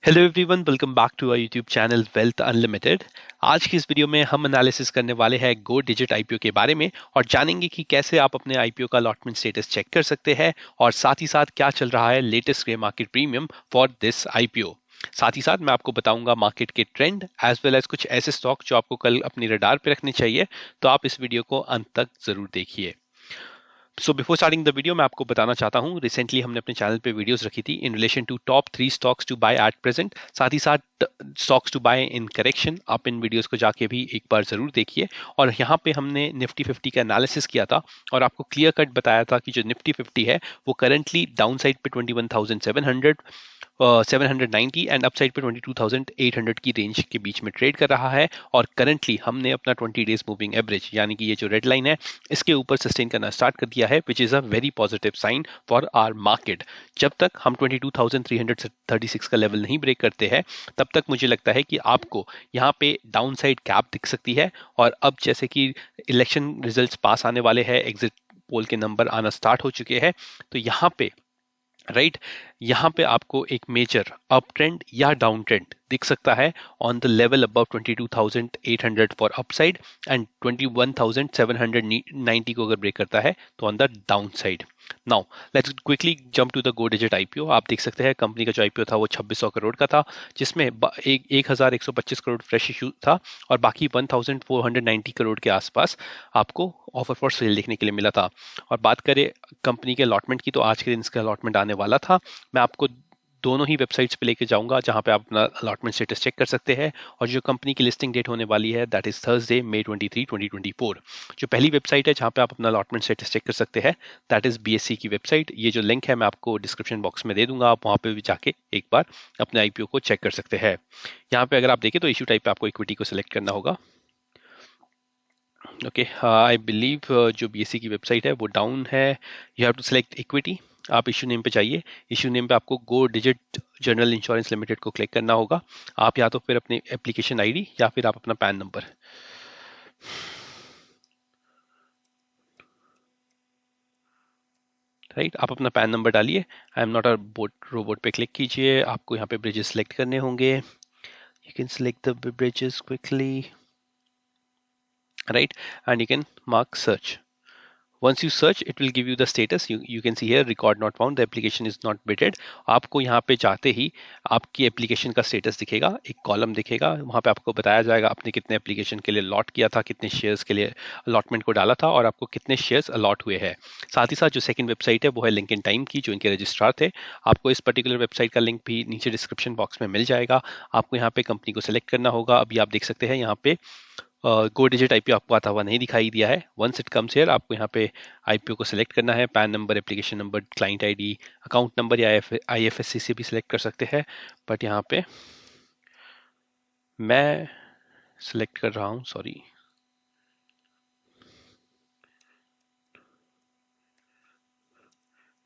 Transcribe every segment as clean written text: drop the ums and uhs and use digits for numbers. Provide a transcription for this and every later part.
Hello everyone, welcome back to our YouTube channel Wealth Unlimited. आज की इस video में हम एनालिसिस करने वाले हैं गो डिजिट आईपीओ के बारे में और जानेंगे कि कैसे आप अपने आईपीओ का अलॉटमेंट स्टेटस चेक कर सकते हैं और साथ ही साथ क्या चल रहा है latest grey market premium for this IPO. साथ ही साथ मैं आपको बताऊंगा मार्केट के ट्रेंड एज वेल एज कुछ ऐसे स्टॉक जो आपको कल अपनी रडार पे रखने चाहिए, तो आप इस वीडियो को अंत तक जरूर देखिए। So before starting the video मैं आपको बताना चाहता हूँ, रिसेंटली हमने अपने चैनल पे वीडियोस रखी थी in relation to top 3 stocks to buy at present, साथ ही साथ stocks to buy in correction. आप इन वीडियोस को जाके भी एक बार जरूर देखिए। और यहाँ पे हमने निफ्टी 50 का एनालिसिस किया था और आपको क्लियर कट बताया था कि जो निफ्टी 50 है वो करंटली डाउन साइड पे 21,700 790 एंड अपसाइड पे 22,800 की रेंज के बीच में ट्रेड कर रहा है। और करंटली हमने अपना 20 डेज मूविंग एवरेज यानी कि ये जो रेड लाइन है इसके ऊपर सस्टेन करना स्टार्ट कर दिया है, which is a very positive sign for our market. जब तक हम 22,336 का लेवल नहीं ब्रेक करते हैं तब तक मुझे लगता है कि आपको यहाँ पे डाउन साइड कैप दिख सकती है। और अब जैसे कि इलेक्शन रिजल्ट्स पास आने वाले हैं, एग्जिट पोल के नंबर आना स्टार्ट हो चुके हैं, तो यहाँ पे यहाँ पे आपको एक मेजर अप ट्रेंड या डाउन ट्रेंड दिख सकता है on the level above 22,800 for upside and 21,790 को अगर ब्रेक करता है तो on the down side. Now let's quickly jump to the Go Digit IPO. आप देख सकते हैं कंपनी का जो आईपीओ था वो 2600 करोड़ का था, जिसमें 1,125 करोड़ फ्रेश इशू था और बाकी 1,490 करोड़ के आसपास आपको ऑफर फॉर सेल देखने के लिए मिला था। और बात करें कंपनी के अलॉटमेंट की, तो आज के दिन इसका अलॉटमेंट आने वाला था। मैं आपको दोनों ही वेबसाइट्स पे लेके जाऊंगा जहां पे आप अपना अलॉटमेंट स्टेटस चेक कर सकते हैं। और जो कंपनी की लिस्टिंग डेट होने वाली है दैट इज थर्सडे May 23, 2024। जो पहली वेबसाइट है जहां पे आप अपना अलॉटमेंट स्टेटस चेक कर सकते हैं दैट इज बीएससी की वेबसाइट। ये जो लिंक है मैं आपको डिस्क्रिप्शन बॉक्स में दे दूंगा, आप वहां पे भी जाके एक बार अपने आईपीओ को चेक कर सकते हैं। यहाँ पे अगर आप देखें तो इशू टाइप पे आपको इक्विटी को सिलेक्ट करना होगा। ओके, आई बिलीव जो बीएससी की वेबसाइट है वो डाउन है। You have to select equity. आप इशू नेम पे जाइए। इशू नेम पे आपको Go Digit General Insurance Limited को क्लिक करना होगा। आप या तो फिर अपनी एप्लीकेशन आईडी या फिर आप अपना पैन नंबर, राइट, आप अपना पैन नंबर डालिए। I am not a boat robot पे क्लिक कीजिए। आपको यहाँ पे ब्रिजेस सेलेक्ट करने होंगे। You can select the bridges quickly, right, and you can mark search. Once you search, it will give you the status. You can see here record not found, the application is not bidded. आपको यहाँ पे जाते ही आपकी application का status दिखेगा, एक column दिखेगा, वहाँ पे आपको बताया जाएगा आपने कितने एप्लीकेशन के लिए लॉट किया था, कितने शेयर्स के लिए अलॉटमेंट को डाला था और आपको कितने शेयर्स अलॉट हुए हैं। साथ ही साथ जो सेकंड वेबसाइट है वो है लिंक इन टाइम की, जो इनके रजिस्ट्रार थे। आपको इस पर्टिकुलर वेबसाइट का लिंक भी नीचे डिस्क्रिप्शन बॉक्स में मिल जाएगा। आपको यहाँ पे कंपनी को सिलेक्ट करना होगा। अभी आप देख सकते हैं यहाँ पे गो डिजिट आईपीओ आपको आता हुआ नहीं दिखाई दिया है। वंस इट कम्स हियर आपको यहाँ पे आईपीओ को सिलेक्ट करना है। Pan number, application number, client ID, account number या आईएफएससी से भी सिलेक्ट कर सकते हैं। बट यहाँ पे मैं सिलेक्ट कर रहा हूँ, सॉरी,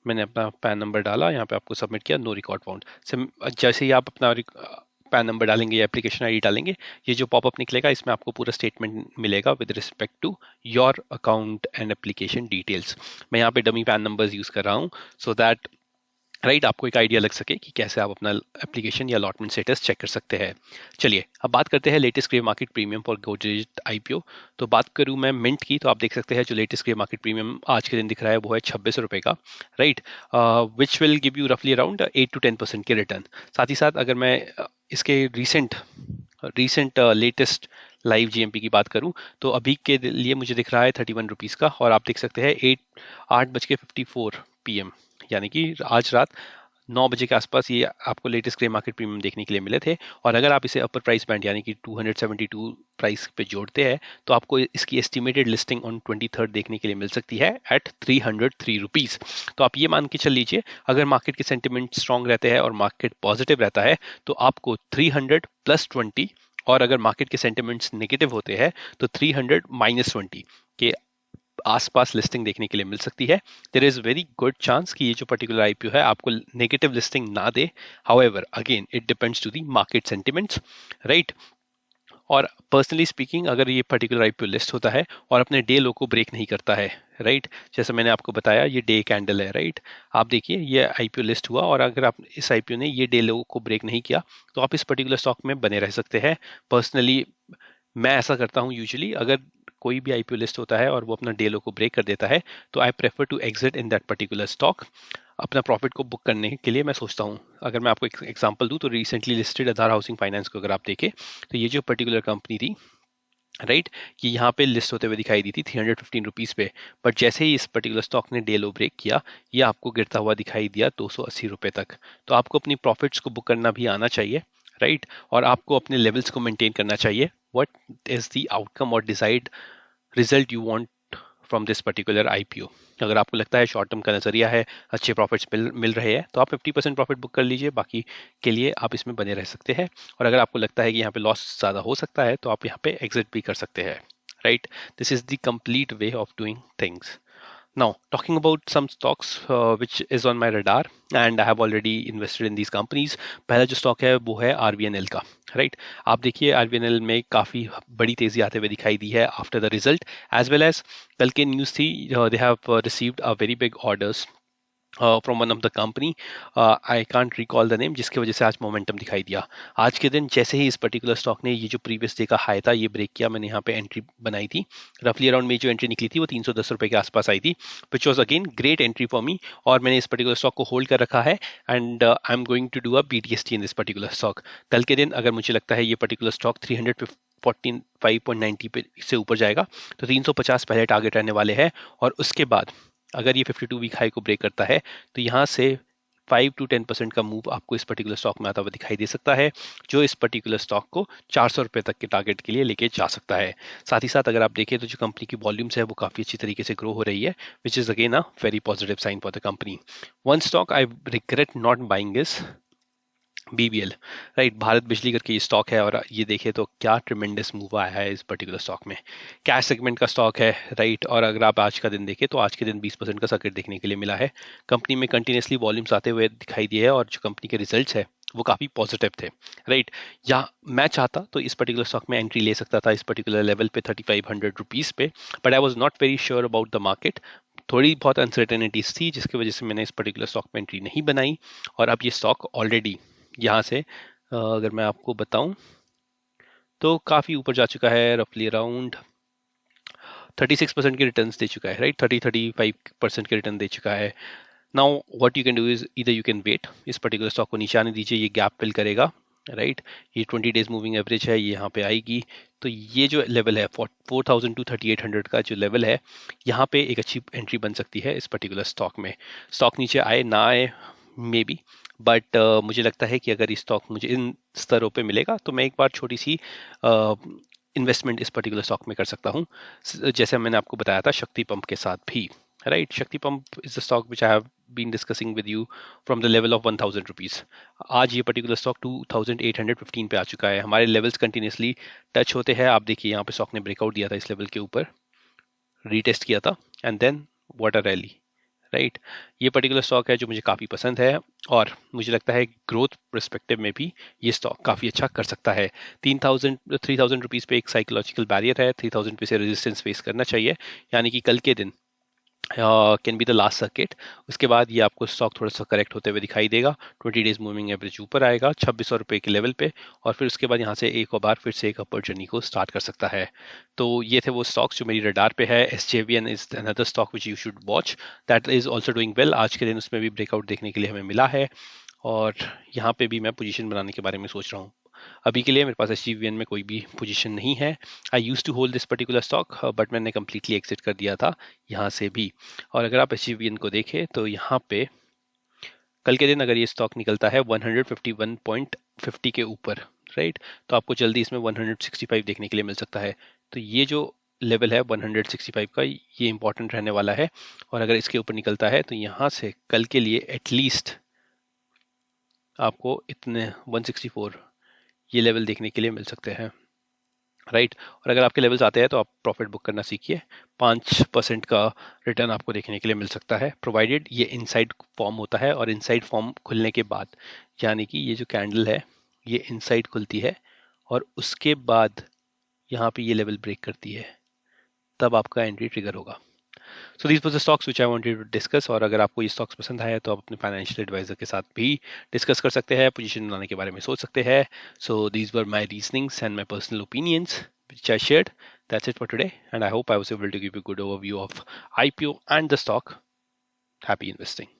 मैंने अपना पैन नंबर डाला, यहाँ पे आपको सबमिट किया, नो रिकॉर्ड फाउंड। जैसे ही आप अपना पैन नंबर डालेंगे या एप्लीकेशन आईडी डालेंगे, ये जो पॉपअप निकलेगा इसमें आपको पूरा स्टेटमेंट मिलेगा with respect to your account and application details. मैं यहाँ पे डमी पैन नंबर्स यूज कर रहा हूँ सो दैट राइट आपको एक आइडिया लग सके कि कैसे आप अपना एप्लीकेशन या अलॉटमेंट स्टेटस चेक कर सकते हैं। चलिए अब बात करते हैं latest grey market premium for go Digit IPO. तो बात करूं मैं मिंट की, तो आप देख सकते हैं जो लेटेस्ट ग्रे मार्केट प्रीमियम आज के दिन दिख रहा है वो है 26 रुपए का, right, which will give you रफली अराउंड 8 to 10% के रिटर्न। साथ ही साथ अगर मैं इसके recent recent latest live GMP की बात करूं तो अभी के लिए मुझे दिख रहा है 31 रुपीज़ का। और आप देख सकते हैं 8:54 PM यानी कि आज रात 9 बजे के आसपास ये आपको लेटेस्ट ग्रे मार्केट प्रीमियम देखने के लिए मिले थे। और अगर आप इसे अपर प्राइस बैंड यानी कि 272 प्राइस पे जोड़ते हैं तो आपको इसकी एस्टिमेटेड लिस्टिंग ऑन 23rd देखने के लिए मिल सकती है एट 303 रुपीज़। तो आप ये मान के चल लीजिए अगर मार्केट के सेंटिमेंट स्ट्रांग रहते हैं और मार्केट पॉजिटिव रहता है तो आपको 300 + 20, और अगर मार्केट के सेंटिमेंट्स नेगेटिव होते हैं तो 300 - 20 के आसपास लिस्टिंग देखने के लिए मिल सकती है। There is very good chance कि ये जो पर्टिकुलर आईपीओ है आपको नेगेटिव लिस्टिंग ना दे। However again it depends to the market sentiments, right. और पर्सनली स्पीकिंग अगर ये पर्टिकुलर आईपीओ लिस्ट होता है और अपने डे लो को ब्रेक नहीं करता है, राइट, जैसे मैंने आपको बताया ये डे कैंडल है, राइट, आप देखिए ये आईपीओ लिस्ट हुआ और अगर आप इस आईपीओ ने ये डे लो को ब्रेक नहीं किया तो आप इस पर्टिकुलर स्टॉक में बने रह सकते हैं। पर्सनली मैं ऐसा करता हूँ यूजुअली, अगर कोई भी आईपीओ लिस्ट होता है और वो अपना डे लो को ब्रेक कर देता है तो I prefer to exit in that particular stock. अपना प्रॉफिट को बुक करने के लिए मैं सोचता हूँ, अगर मैं आपको एक एग्जांपल दूं तो रिसेंटली लिस्टेड आधार हाउसिंग फाइनेंस को अगर आप देखें तो ये जो पर्टिकुलर कंपनी थी, राइट, कि यहाँ पे लिस्ट होते हुए दिखाई दी थी 315 रुपीज़ पे, बट जैसे ही इस पर्टिकुलर स्टॉक ने डे लो ब्रेक किया ये आपको गिरता हुआ दिखाई दिया 280 रुपये तक। तो आपको अपनी प्रॉफिट्स को बुक करना भी आना चाहिए, राइट, और आपको अपने लेवल्स को मेंटेन करना चाहिए। व्हाट इज द आउटकम और decide result you want from this particular IPO. अगर आपको लगता है शॉर्ट टर्म का नजरिया है, अच्छे प्रॉफिट्स मिल रहे हैं तो आप 50% प्रॉफिट बुक कर लीजिए, बाकी के लिए आप इसमें बने रह सकते हैं। और अगर आपको लगता है कि यहाँ पे लॉस ज़्यादा हो सकता है तो आप यहाँ पे एग्जिट भी कर सकते हैं, right. This is the complete way of doing things. Now, talking about some stocks which is on my radar and I have already invested in these companies. पहला जो स्टॉक है वो है RVNL का, राइट। आप देखिए RVNL में काफ़ी बड़ी तेज़ी आते हुए दिखाई दी है after the result, as well as कल के न्यूज़ थी, they have received a very big orders from one of the company, I can't recall the name, जिसकी वजह से आज मोमेंटम दिखाई दिया। आज के दिन जैसे ही इस पर्टिकुलर स्टॉक ने ये जो प्रीवियस डे का हाई था ये ब्रेक किया, मैंने यहाँ पे एंट्री बनाई थी। रफली अराउंड मेरी जो एंट्री निकली थी वो 310 रुपये के आसपास आई थी, which was again great entry for me, और मैंने इस पर्टिकुलर स्टॉक को होल्ड कर रखा है and I am going to do a BTST in this particular stock. कल के दिन अगर मुझे लगता है ये पर्टिकुलर स्टॉक 345.90 पे से ऊपर जाएगा तो 350 पहले टारगेट रहने वाले हैं, और उसके बाद अगर ये 52 वीक हाई को ब्रेक करता है तो यहाँ से 5 to 10% का मूव आपको इस पर्टिकुलर स्टॉक में आता हुआ दिखाई दे सकता है, जो इस पर्टिकुलर स्टॉक को 400 रुपये तक के टारगेट के लिए लेके जा सकता है। साथ ही साथ अगर आप देखें तो जो कंपनी की वॉल्यूम्स है वो काफ़ी अच्छी तरीके से ग्रो हो रही है, which is again a very positive sign for the company. One stock I regret not buying is BBL, right, Bharat Bijli करके ये स्टॉक है और ये देखें तो क्या ट्रिमेंडस मूव आया है इस पर्टिकुलर स्टॉक में। कैश सेगमेंट का स्टॉक है, राइट, और अगर आप आज का दिन देखें तो आज के दिन 20% का सर्किट देखने के लिए मिला है। कंपनी में कंटिन्यूसली वॉल्यूम्स आते हुए दिखाई दिए है और जो कंपनी के रिजल्ट्स है वो काफ़ी पॉजिटिव थे, राइट। या मैं चाहता तो इस पर्टिकुलर स्टॉक में एंट्री ले सकता था इस पर्टिकुलर लेवल पे 3500 रुपीज़ पे, but I was not very sure about the market. थोड़ी बहुत अनसर्टेनिटीज थी जिसकी वजह से मैंने इस पर्टिकुलर स्टॉक में एंट्री नहीं बनाई, और अब ये स्टॉक ऑलरेडी यहाँ से अगर मैं आपको बताऊं तो काफ़ी ऊपर जा चुका है, रफली अराउंड 36% के रिटर्न्स दे चुका है, राइट, 35% के रिटर्न दे चुका है। Now what you can do is इधर यू कैन वेट, इस पर्टिकुलर स्टॉक को नीचे आने दीजिए, ये गैप फिल करेगा, राइट, ये 20 डेज मूविंग एवरेज है, ये यहाँ पे आएगी तो ये जो लेवल है 4000 to 3800 का जो लेवल है, यहाँ पे एक अच्छी एंट्री बन सकती है इस पर्टिकुलर स्टॉक में। स्टॉक नीचे आए ना आए मे बी, बट मुझे लगता है कि अगर ये स्टॉक मुझे इन स्तरों पे मिलेगा तो मैं एक बार छोटी सी इन्वेस्टमेंट इस पर्टिकुलर स्टॉक में कर सकता हूँ, जैसे मैंने आपको बताया था शक्ति पंप के साथ भी, right. Shakti pump is the stock which I have been discussing with you from the level of 1000 rupees. आज ये पर्टिकुलर स्टॉक 2815 पे आ चुका है। हमारे लेवल्स कंटिन्यूसली टच होते हैं, आप देखिए यहाँ पे स्टॉक ने ब्रेकआउट दिया था इस लेवल के ऊपर, रीटेस्ट किया था and then what a rally, right. ये पर्टिकुलर स्टॉक है जो मुझे काफ़ी पसंद है और मुझे लगता है ग्रोथ पर्सपेक्टिव में भी ये स्टॉक काफ़ी अच्छा कर सकता है। 3000 रुपीज़ पे एक साइकोलॉजिकल बैरियर है, 3000 पे से रेजिस्टेंस फेस करना चाहिए, यानी कि कल के दिन can be the last circuit. उसके बाद ये आपको स्टॉक थोड़ा सा करेक्ट होते हुए दिखाई देगा, 20 डेज मूविंग एवरेज ऊपर आएगा 2600 रुपये के लेवल पे, और फिर उसके बाद यहाँ से एक और बार फिर से एक अपर जर्नी को स्टार्ट कर सकता है। तो ये थे वो स्टॉक्स जो मेरी रडार पे है। SJVN is another stock which you should watch, that is also doing well. आज के दिन उसमें भी ब्रेकआउट देखने के लिए हमें मिला है और यहाँ पे भी मैं पोजीशन बनाने के बारे में सोच रहा हूँ। अभी के लिए मेरे पास SJVN में कोई भी पोजीशन नहीं है। I use to hold this particular stock but मैंने कम्प्लीटली एग्जिट कर दिया था यहाँ से भी। और अगर आप SJVN को देखें तो यहाँ पे कल के दिन अगर ये स्टॉक निकलता है 151.50 के ऊपर, राइट, तो आपको जल्दी इसमें 165 देखने के लिए मिल सकता है। तो ये जो लेवल है 165 का, ये इंपॉर्टेंट रहने वाला है, और अगर इसके ऊपर निकलता है तो यहाँ से कल के लिए एटलीस्ट आपको इतने 164 ये लेवल देखने के लिए मिल सकते हैं, राइट। और अगर आपके लेवल्स आते हैं तो आप प्रॉफिट बुक करना सीखिए, 5% का रिटर्न आपको देखने के लिए मिल सकता है, प्रोवाइडेड ये इनसाइड फॉर्म होता है। और इनसाइड फॉर्म खुलने के बाद, यानी कि ये जो कैंडल है ये इनसाइड खुलती है और उसके बाद यहाँ पे ये लेवल ब्रेक करती है, तब आपका एंट्री ट्रिगर होगा। So these were the stocks which I wanted to discuss. और अगर आपको ये स्टॉक्स पसंद आए तो आप अपने फाइनेंशियल एडवाइजर के साथ भी डिस्कस कर सकते हैं, पोजीशन बनाने के बारे में सोच सकते हैं। सो these were my reasonings and my personal opinions which I shared. That's it for today, and I hope I was able to give you a good overview of IPO and the stock. Happy investing.